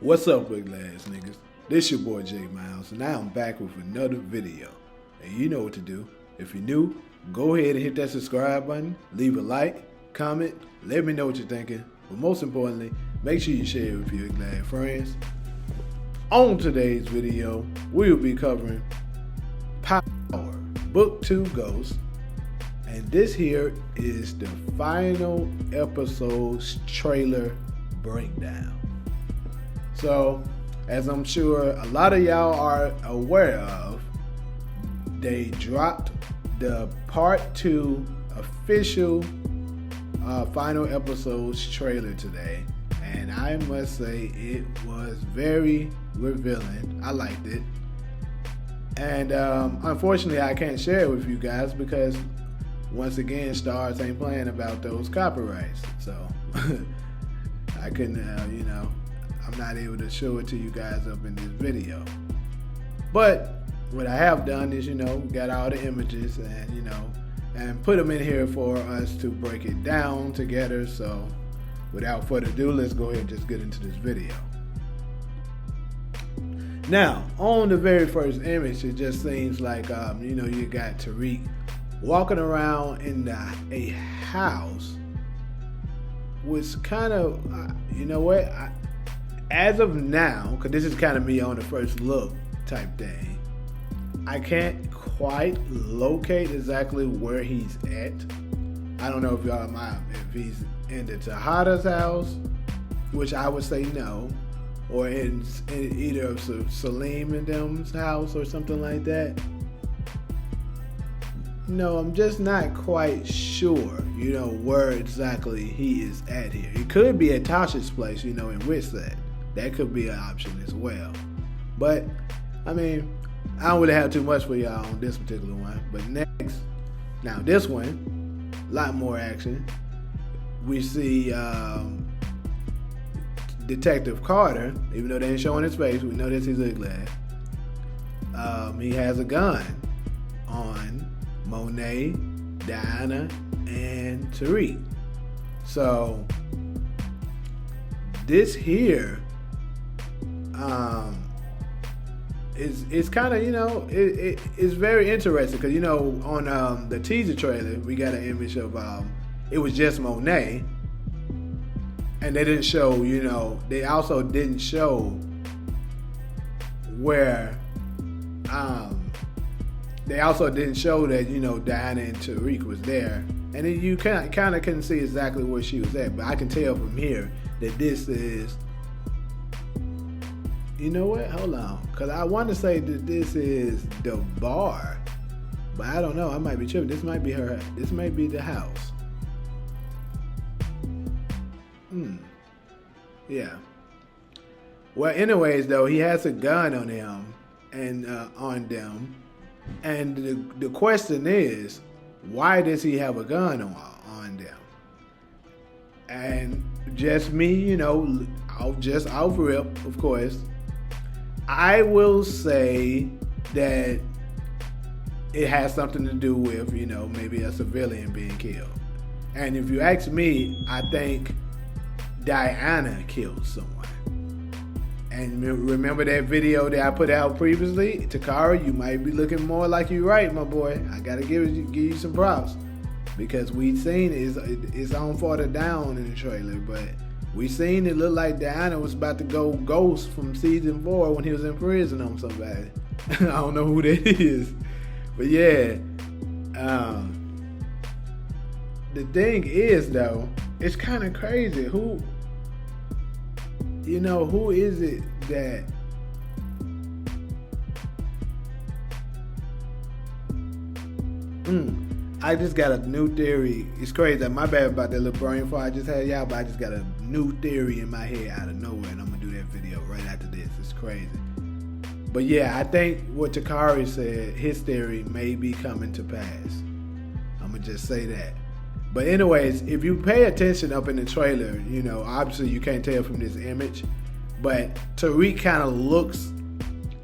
What's up, big ass niggas? This your boy J Miles, and now I'm back with another video. And you know what to do. If you're new, go ahead and hit that subscribe button, leave a like, comment, let me know what you're thinking. But most importantly, make sure you share it with your glad friends. On today's video, we will be covering Power, Book 2 Ghost. And this here is the final episode's trailer breakdown. So, as I'm sure a lot of y'all are aware of, they dropped the part 2 official final episode's trailer today. And I must say it was very revealing. I liked it. And unfortunately I can't share it with you guys because once again Stars ain't playing about those copyrights. So I couldn't, I'm not able to show it to you guys up in this video. But what I have done is, got all the images and, and put them in here for us to break it down together. So without further ado, let's go ahead and just get into this video. Now, on the very first image, it just seems like, you got Tariq walking around in a house, which kind of, as of now, because this is kind of me on the first look type thing, I can't quite locate exactly where he's at. I don't know if he's in the Tejada's house, which I would say no, or in either Salim and them's house or something like that. No, I'm just not quite sure, where exactly he is at here. It could be at Tasha's place, in Whitset. That could be an option as well. But, I don't really have too much for y'all on this particular one. But next, now this one, a lot more action. We see Detective Carter, even though they ain't showing his face, we know this he's ugly. He has a gun on Monet, Diana, and Tariq. So this here it's kind of, it's very interesting because, on the teaser trailer, we got an image of, it was just Monet. And they didn't show, they also didn't show where, they also didn't show that, Diana and Tariq was there. And then you kind of couldn't see exactly where she was at. But I can tell from here that this is, you know what? Hold on. Because I want to say that this is the bar. But I don't know. I might be tripping. This might be her. This might be the house. Yeah. Well, anyways, though, he has a gun on him and on them. And the question is, why does he have a gun on them? And just me, just off rip, of course, I will say that it has something to do with, maybe a civilian being killed. And if you ask me, I think Diana killed someone. And remember that video that I put out previously? Takara, you might be looking more like you're right, my boy. I gotta give you some props. Because we seen it's on farther down in the trailer, but we seen it look like Diana was about to go ghost from season 4 when he was in prison on somebody. I don't know who that is. But yeah. The thing is, though, it's kind of crazy. Who is it that I just got a new theory. It's crazy. My bad about that little brain fart I just had, y'all, but I just got a new theory in my head out of nowhere, and I'm gonna do that video right after this. It's crazy. But yeah, I think what Takari said, his theory may be coming to pass. I'm gonna just say that. But anyways, if you pay attention up in the trailer, obviously you can't tell from this image, but Tariq kind of looks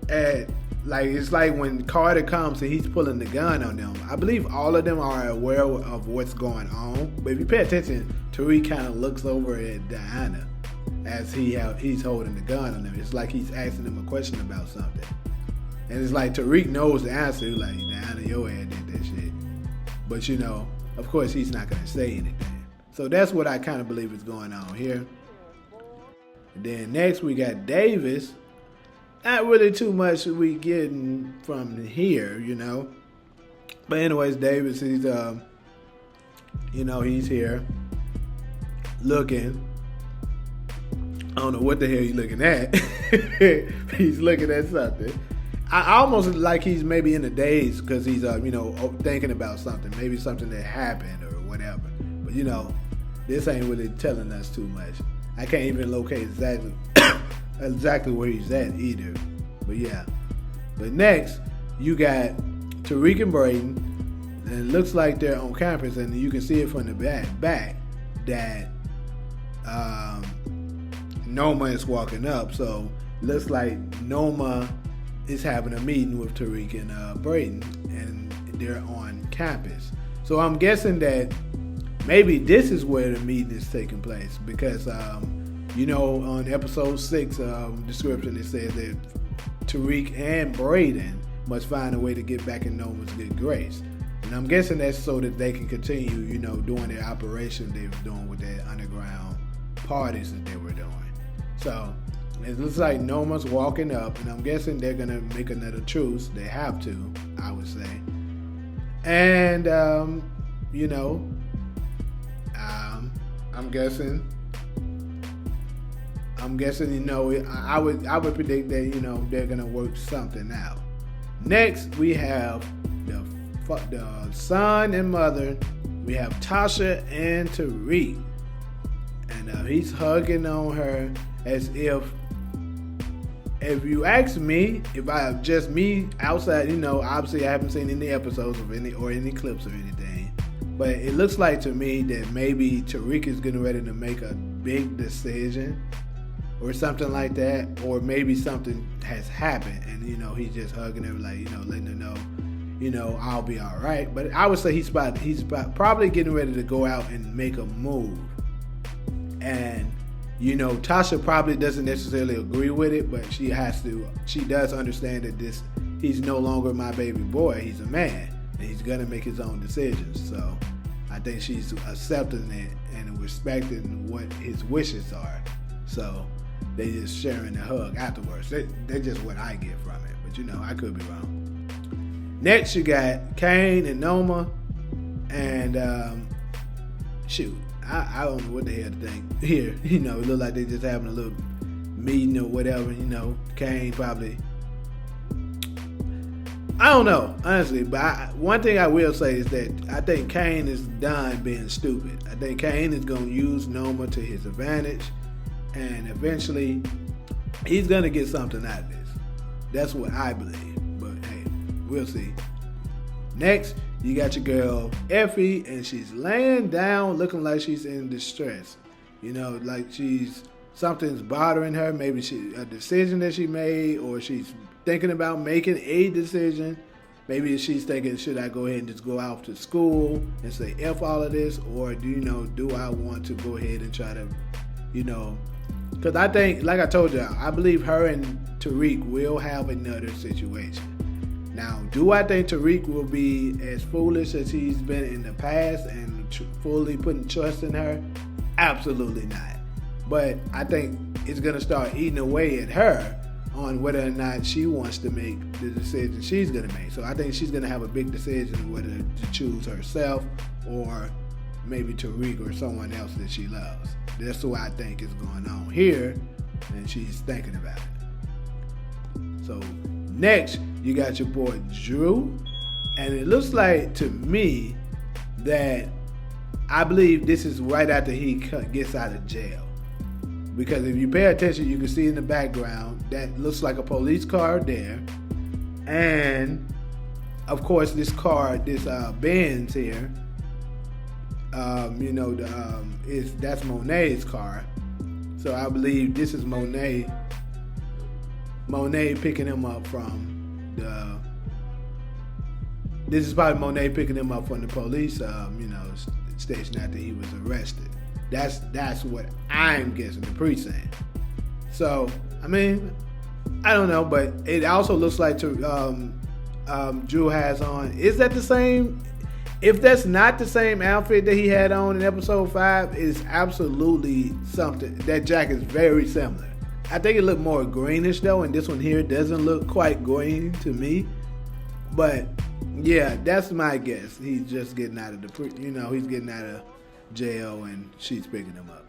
at, it's like when Carter comes and he's pulling the gun on them. I believe all of them are aware of what's going on, but if you pay attention, Tariq kind of looks over at Diana. as he's holding the gun on him. It's like he's asking him a question about something. And it's like Tariq knows the answer. He's like, nah, your ass did that shit. But of course he's not going to say anything. So that's what I kind of believe is going on here. And then next we got Davis. Not really too much we getting from here, But anyways, Davis, he's he's here looking. I don't know what the hell he's looking at. He's looking at something. I almost like he's maybe in a daze because he's thinking about something, maybe something that happened or whatever. But this ain't really telling us too much. I can't even locate exactly where he's at either. But yeah. But next, you got Tariq and Brayden, and it looks like they're on campus, and you can see it from the back that Noma is walking up. So looks like Noma is having a meeting with Tariq and Brayden, and they're on campus. So I'm guessing that maybe this is where the meeting is taking place because, on episode 6 description, it says that Tariq and Brayden must find a way to get back in Noma's good grace. And I'm guessing that's so that they can continue, doing their operation they were doing with their underground parties that they were doing. So it looks like Noma's walking up, and I'm guessing they're going to make another truce. They have to, I would say. And, I'm guessing, I would predict that, they're going to work something out. Next, we have the son and mother. We have Tasha and Tariq. And he's hugging on her as if you ask me, if I have just me outside, obviously I haven't seen any episodes of any clips or anything. But it looks like to me that maybe Tariq is getting ready to make a big decision or something like that, or maybe something has happened and he's just hugging her, like letting her know, I'll be all right. But I would say he's probably getting ready to go out and make a move. And Tasha probably doesn't necessarily agree with it, but she does understand that he's no longer my baby boy. He's a man, and he's gonna make his own decisions. So I think she's accepting it and respecting what his wishes are. So they just sharing a hug afterwards. That's just what I get from it. But I could be wrong. Next, you got Kane and Noma, and I don't know what the hell to think here. It look like they just having a little meeting or whatever. Kane probably, I don't know, honestly. But one thing I will say is that I think Kane is done being stupid. I think Kane is going to use Noma to his advantage, and eventually he's going to get something out of this. That's what I believe. But hey, we'll see. Next, you got your girl Effie, and she's laying down looking like she's in distress. Like something's bothering her. Maybe a decision that she made, or she's thinking about making a decision. Maybe she's thinking, should I go ahead and just go out to school and say F all of this, or do I want to go ahead and try to, because I think, like I told you, I believe her and Tariq will have another situation. Now, do I think Tariq will be as foolish as he's been in the past and fully putting trust in her? Absolutely not. But I think it's going to start eating away at her on whether or not she wants to make the decision she's going to make. So I think she's going to have a big decision whether to choose herself or maybe Tariq or someone else that she loves. That's what I think is going on here, and she's thinking about it. So next, you got your boy Drew, and it looks like to me that I believe this is right after he gets out of jail. Because if you pay attention, you can see in the background that looks like a police car there, and of course this car, this Benz here, that's Monet's car. So I believe this is Monet picking him up from this is probably Monet picking him up from the police, station after he was arrested. That's what I'm guessing the priest saying. So I mean, I don't know, but it also looks like Drew has on. Is that the same? If that's not the same outfit that he had on in episode 5, it's absolutely something. That jacket is very similar. I think it looked more greenish though, and this one here doesn't look quite green to me. But yeah, that's my guess. He's just getting out of he's getting out of jail and she's picking him up.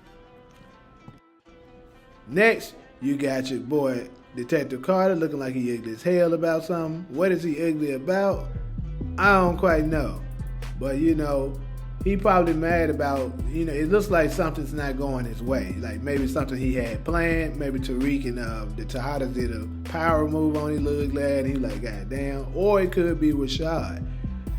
Next, you got your boy Detective Carter looking like he ugly as hell about something. What is he ugly about? I don't quite know. But he probably mad about, it looks like something's not going his way. Like maybe something he had planned. Maybe Tariq and the Tejadas did a power move on him, look glad. He like, God damn. Or it could be Rashad.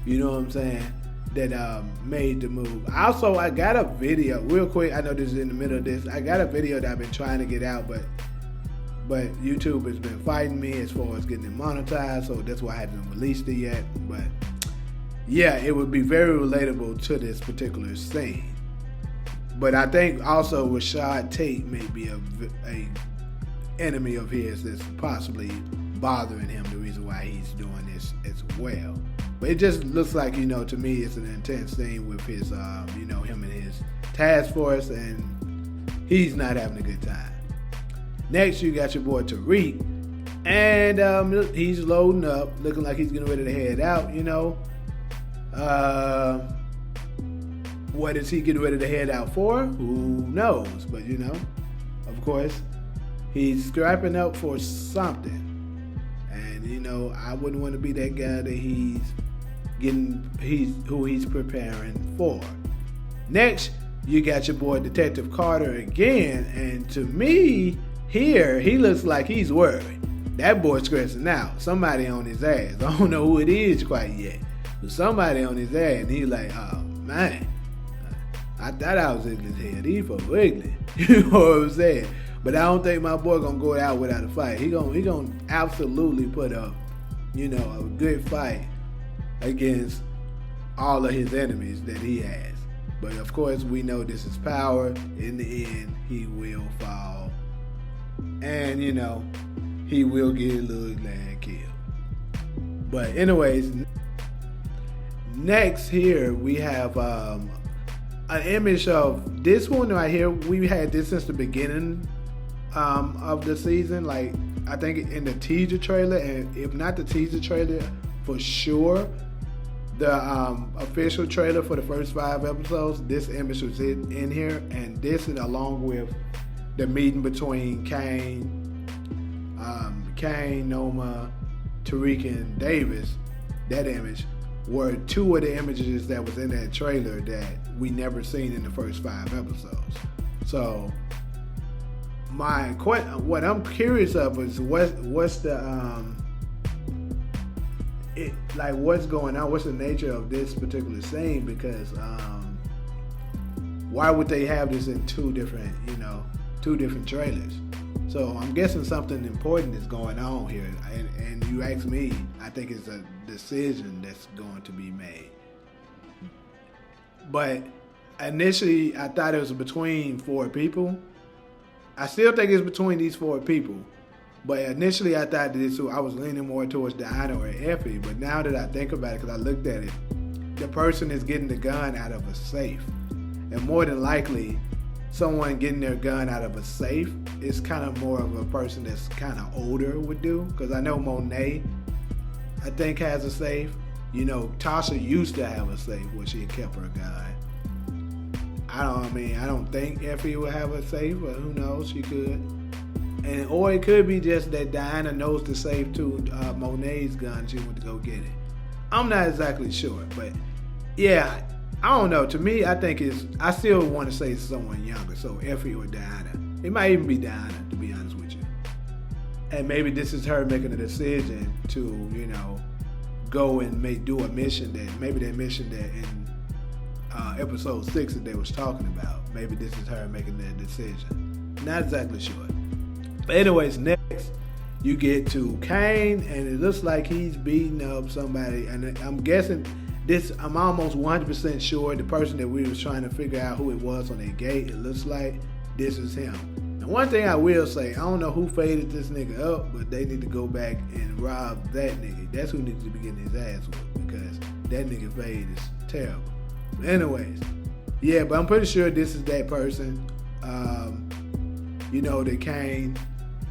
You know what I'm saying? That made the move. Also, I got a video, real quick. I know this is in the middle of this. I got a video that I've been trying to get out, but YouTube has been fighting me as far as getting it monetized, so that's why I haven't released it yet. But yeah, it would be very relatable to this particular scene. But I think also Rashad Tate may be a enemy of his that's possibly bothering him, the reason why he's doing this as well. But it just looks like, to me, it's an intense scene with his, him and his task force, and he's not having a good time. Next, you got your boy Tariq, and he's loading up, looking like he's getting ready to head out, What is he getting ready to head out for? Who knows? But, of course, he's scrapping up for something. And, I wouldn't want to be that guy that who he's preparing for. Next, you got your boy Detective Carter again, and to me, here, he looks like he's worried. That boy's stressing out. Somebody on his ass. I don't know who it is quite yet, but somebody on his ass, and he's like, oh, man, I thought I was ugly as hell. These folks ugly. You know what I'm saying? But I don't think my boy gonna go out without a fight. He gonna absolutely put up, a good fight against all of his enemies that he has. But of course, we know this is power. In the end, he will fall. And, he will get Lil Glad killed. But anyways, next here we have an image of this one right here. We had this since the beginning of the season. Like, I think in the teaser trailer, and if not the teaser trailer, for sure, the official trailer for the first 5 episodes, this image was in here, and this is along with the meeting between Kane, Noma, Tariq, and Davis. That image were 2 of the images that was in that trailer that we never seen in the first 5 episodes. So what I'm curious of is what's the what's going on? What's the nature of this particular scene? Because why would they have this in 2 different trailers? So I'm guessing something important is going on here. And you ask me, I think it's a decision that's going to be made. But initially, I thought it was between 4 people. I still think it's between these 4 people. But initially, I thought that I was leaning more towards Diana or Effie. But now that I think about it, because I looked at it, the person is getting the gun out of a safe. And more than likely, someone getting their gun out of a safe is kind of more of a person that's kind of older would do. Because I know Monet, I think, has a safe. Tasha used to have a safe where she kept her gun. I don't think Effie would have a safe, but who knows? She could. Or it could be just that Diana knows the safe to Monet's gun. She went to go get it. I'm not exactly sure, but yeah, I don't know. To me, I still want to say someone younger, so Effie or Diana. It might even be Diana, to be honest with you. And maybe this is her making a decision to, go and do a mission that in episode 6 that they was talking about. Maybe this is her making that decision. Not exactly sure. But anyways, next you get to Kane, and it looks like he's beating up somebody. And I'm guessing, I'm almost 100% sure the person that we was trying to figure out who it was on their gate, it looks like this is him. And one thing I will say, I don't know who faded this nigga up, but they need to go back and rob that nigga. That's who needs to be getting his ass whooped, because that nigga fade is terrible. But anyways, yeah, but I'm pretty sure this is that person. That Kane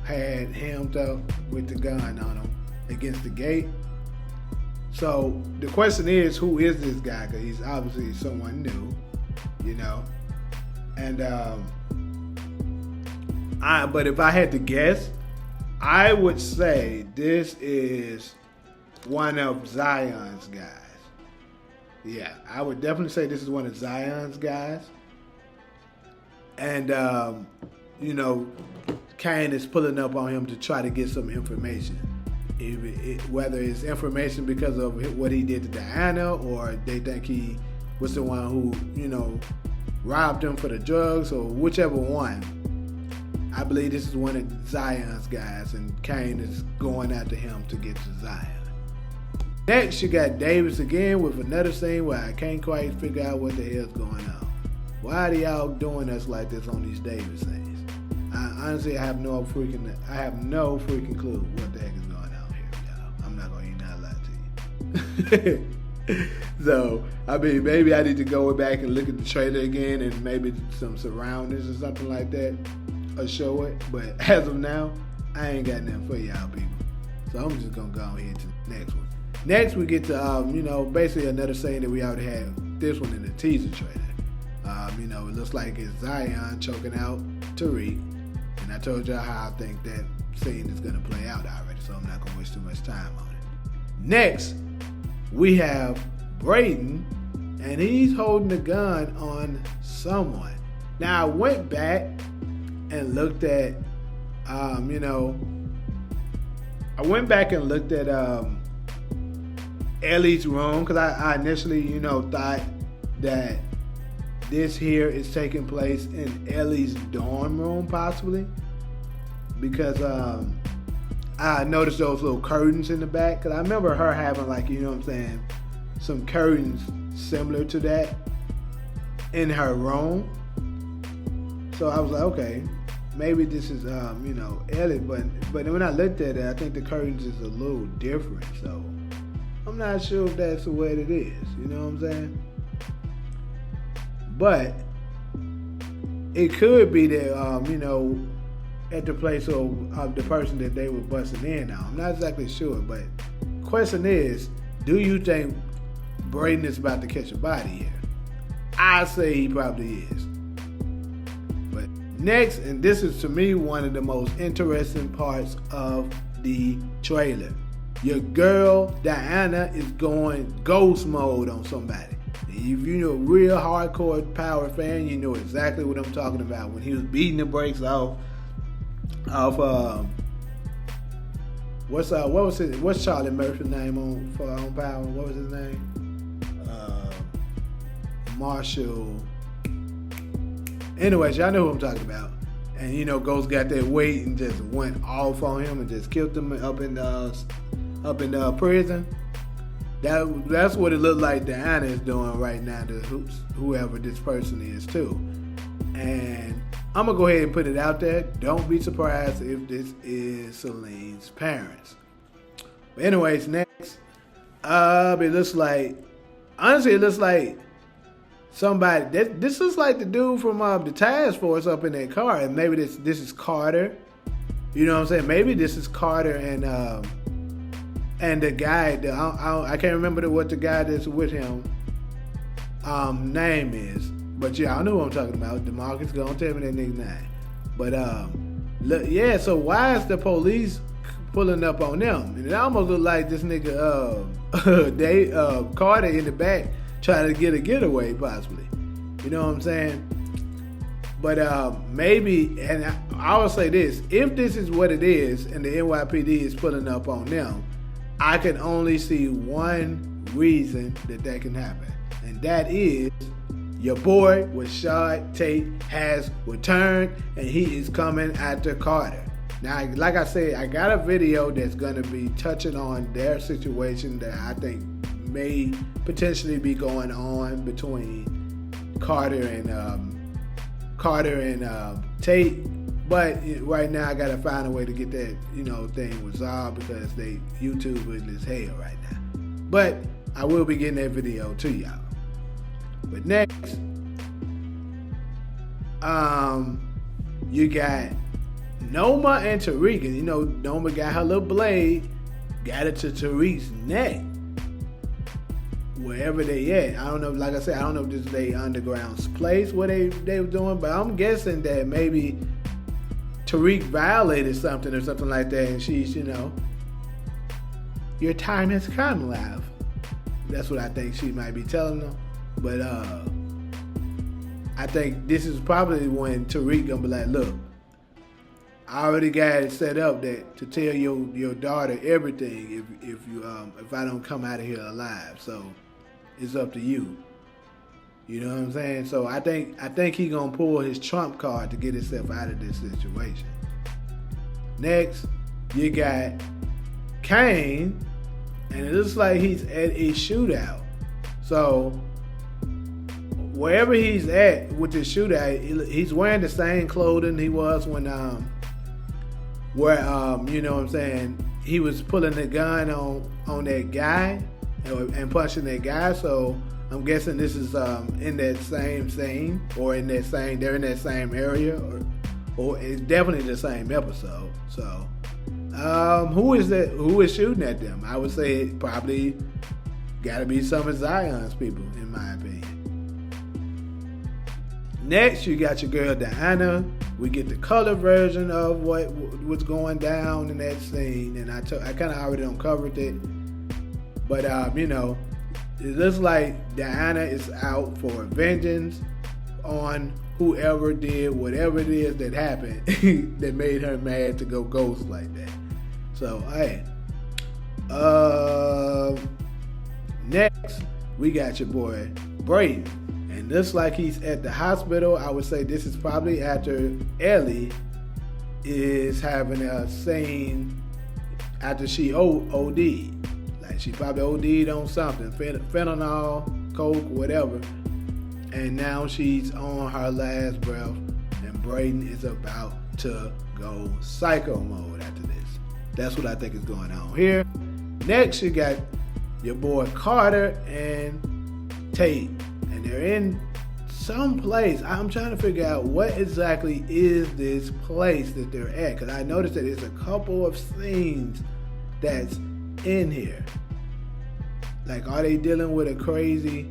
had hemmed up with the gun on him against the gate. So the question is, who is this guy? Because he's obviously someone new, And but if I had to guess, I would say this is one of Zion's guys. Yeah, I would definitely say this is one of Zion's guys. And Kane is pulling up on him to try to get some information. Whether it's information because of what he did to Diana, or they think he was the one who, robbed him for the drugs, or whichever one. I believe this is one of Zion's guys, and Kane is going after him to get to Zion. Next, you got Davis again with another scene where I can't quite figure out what the hell's going on. Why are y'all doing us like this on these Davis scenes? Honestly, I have no freaking clue what the heck is going on here, y'all. I'm not gonna even not lie to you. So, maybe I need to go back and look at the trailer again, and maybe some surroundings or something like that, or show it. But as of now, I ain't got nothing for y'all people. So I'm just gonna go ahead to the next one. Next, we get to basically another scene that we already had. This one in the teaser trailer. It looks like it's Zion choking out Tariq. And I told y'all how I think that scene is going to play out already, so I'm not going to waste too much time on it. Next, we have Brayden, and he's holding a gun on someone. Now, I went back and looked at, Ellie's room, because I initially, thought that this here is taking place in Ellie's dorm room, possibly, because I noticed those little curtains in the back, because I remember her having, some curtains similar to that in her room. So I was like, okay, maybe this is Ellie, but when I looked at it, I think the curtains is a little different, so I'm not sure if that's the way it is, you know what I'm saying? But it could be that, at the place of the person that they were busting in on. I'm not exactly sure, but question is, do you think Brayden is about to catch a body here? I say he probably is. But next, and this is to me one of the most interesting parts of the trailer. Your girl, Diana, is going ghost mode on somebody. If you're a real hardcore Power fan, you know exactly what I'm talking about. When he was beating the brakes off what's Charlie Murphy's name on Power? What was his name? Marshall. Anyways, y'all know who I'm talking about. And Ghost got that weight and just went off on him and just killed him up in the prison. That's what it looked like Diana is doing right now to whoever this person is too. And I'm going to go ahead and put it out there. Don't be surprised if this is Celine's parents. But anyways, next, it looks like somebody, this looks like the dude from the task force up in that car. And maybe this is Carter. You know what I'm saying? Maybe this is Carter and the guy, I can't remember what the guy that's with him name is. But yeah, I know who I'm talking about. DeMarcus gonna tell me that nigga's name. But so why is the police pulling up on them? And it almost looked like this nigga Carter in the back trying to get a getaway, possibly. You know what I'm saying? But maybe, and I will say this, if this is what it is and the NYPD is pulling up on them, I can only see one reason that can happen. And that is, your boy was shot, Tate has returned, and he is coming after Carter. Now, like I said, I got a video that's going to be touching on their situation that I think may potentially be going on between Carter and Tate. But right now I gotta find a way to get that, thing resolved because YouTube is hell right now. But I will be getting that video to y'all. But next, you got Noma and Tariq, and Noma got her little blade, got it to Tariq's neck. Wherever they at, I don't know. Like I said, I don't know if this is their underground place where they were doing, but I'm guessing that maybe Tariq violated something or something like that, and she's, your time has come, love. That's what I think she might be telling them. But I think this is probably when Tariq gonna be like, look, I already got it set up that to tell your daughter everything if I don't come out of here alive. So it's up to you. You know what I'm saying? So I think he gonna pull his trump card to get himself out of this situation. Next, you got Kane, and it looks like he's at a shootout. So wherever he's at with the shootout, he's wearing the same clothing he was when you know what I'm saying, he was pulling the gun on that guy and punching that guy. So I'm guessing this is in that same scene, or they're in that same area, or it's definitely the same episode. So who is shooting at them? I would say it probably gotta be some of Zion's people, in my opinion. Next, you got your girl Diana. We get the color version of what was going down in that scene, and I kind of already uncovered it. But it looks like Diana is out for vengeance on whoever did whatever it is that happened that made her mad to go ghost like that. So hey, next we got your boy Brayden. And looks like he's at the hospital. I would say this is probably after Ellie is having a scene after she OD'd. Like she probably OD'd on something, fentanyl, coke, whatever. And now she's on her last breath, and Brayden is about to go psycho mode after this. That's what I think is going on here. Next, you got your boy Carter and Tate. And they're in some place. I'm trying to figure out what exactly is this place that they're at, because I noticed that there's a couple of scenes that's in here. Like, are they dealing with a crazy...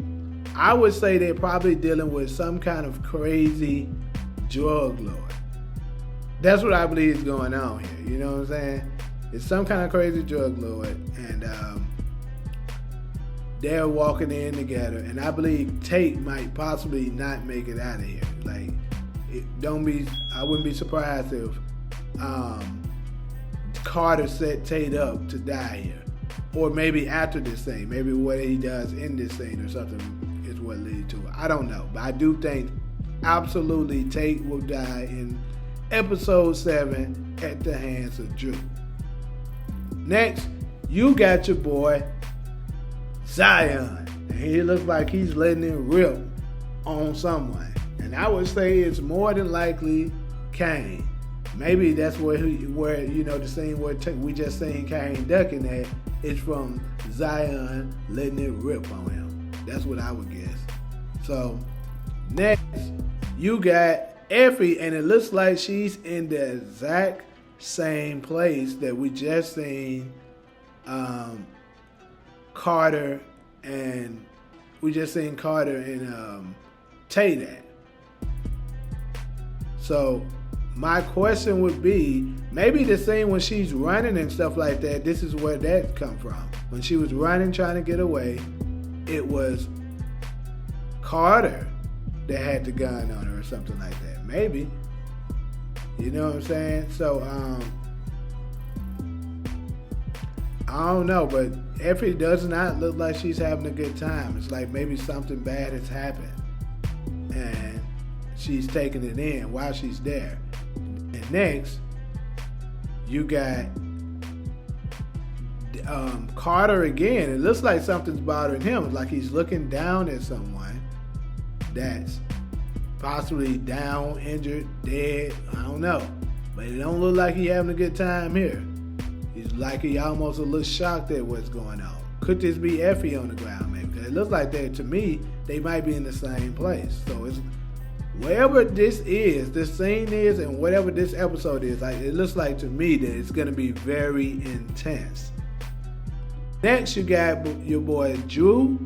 I would say they're probably dealing with some kind of crazy drug lord. That's what I believe is going on here. You know what I'm saying? It's some kind of crazy drug lord, and they're walking in together, and I believe Tate might possibly not make it out of here. Like, I wouldn't be surprised if Carter set Tate up to die here, or maybe after this scene, maybe what he does in this scene or something is what leads to it. I don't know, but I do think absolutely Tate will die in episode 7 at the hands of Drew. Next, you got your boy Zion, and he looks like he's letting it rip on someone, and I would say it's more than likely Kane. Maybe that's where the scene where we just seen Kane ducking at is from Zion letting it rip on him. That's what I would guess. So next, you got Effie, and it looks like she's in the exact same place that we just seen Carter and Tate at. So my question would be, maybe the scene when she's running and stuff like that, this is where that come from. When she was running trying to get away, it was Carter that had the gun on her or something like that. Maybe. You know what I'm saying? So I don't know, but Effie does not look like she's having a good time. It's like maybe something bad has happened, and she's taking it in while she's there. And next, you got Carter again. It looks like something's bothering him, like he's looking down at someone that's possibly down, injured, dead, I don't know. But it don't look like he's having a good time here. He's like he almost a little shocked at what's going on. Could this be Effie on the ground maybe? Because it looks like to me, they might be in the same place. So it's wherever this scene is, and whatever this episode is, like it looks like to me that it's gonna be very intense. Next, you got your boy Drew,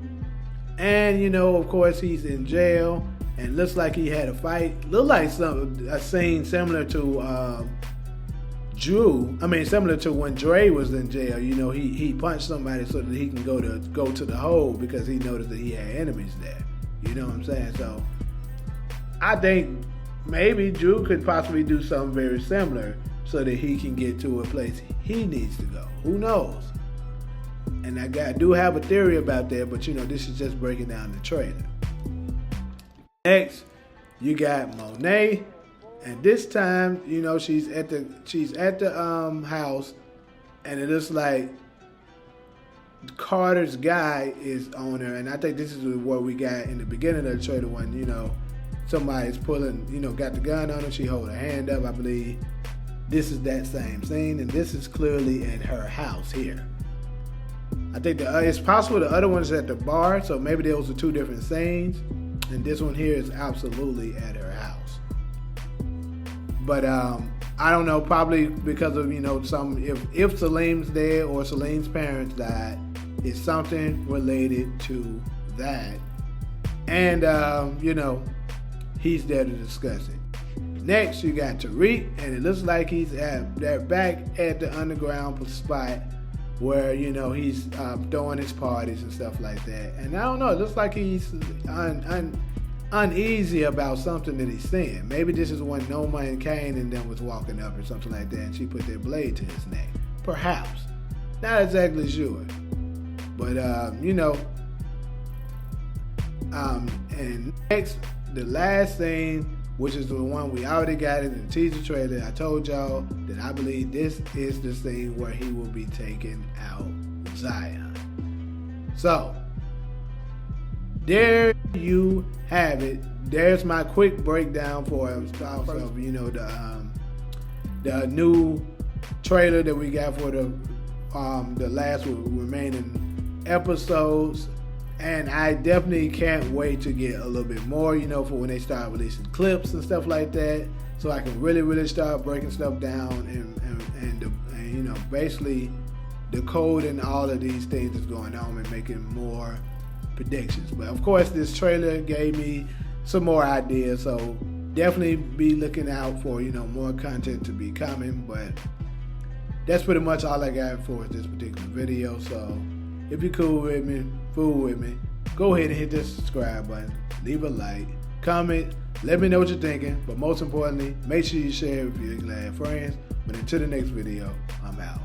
and of course he's in jail, and looks like he had a fight. Look like a scene similar to similar to when Dre was in jail. He punched somebody so that he can go to the hole because he noticed that he had enemies there. You know what I'm saying? So I think maybe Drew could possibly do something very similar so that he can get to a place he needs to go. Who knows? And I do have a theory about that, but this is just breaking down the trailer. Next, you got Monet, and this time, she's at the house, and it looks like Carter's guy is on her, and I think this is what we got in the beginning of the trailer when somebody's pulling, got the gun on her. She hold her hand up. I believe this is that same scene, and this is clearly at her house here. I think it's possible the other one's at the bar, so maybe those are two different scenes, and this one here is absolutely at her house. But I don't know, probably because of if Salim's dead or Salim's parents died, it's something related to that, and he's there to discuss it. Next, you got Tariq, and it looks like they're back at the underground spot where he's throwing his parties and stuff like that. And I don't know, it looks like he's uneasy about something that he's seeing. Maybe this is when Noma and Kane and them was walking up or something like that, and she put that blade to his neck. Perhaps, not exactly sure, but and next, the last scene, which is the one we already got in the teaser trailer. I told y'all that I believe this is the scene where he will be taking out Zion. So, there you have it. There's my quick breakdown for the new trailer that we got for the last remaining episodes. And I definitely can't wait to get a little bit more, for when they start releasing clips and stuff like that, so I can really start breaking stuff down and basically decoding all of these things that's going on and making more predictions. But of course, this trailer gave me some more ideas, so definitely be looking out for more content to be coming. But that's pretty much all I got for this particular video. So if you're cool with me, go ahead and hit that subscribe button, leave a like, comment, let me know what you're thinking, but most importantly, make sure you share it with your glad friends. But until the next video, I'm out.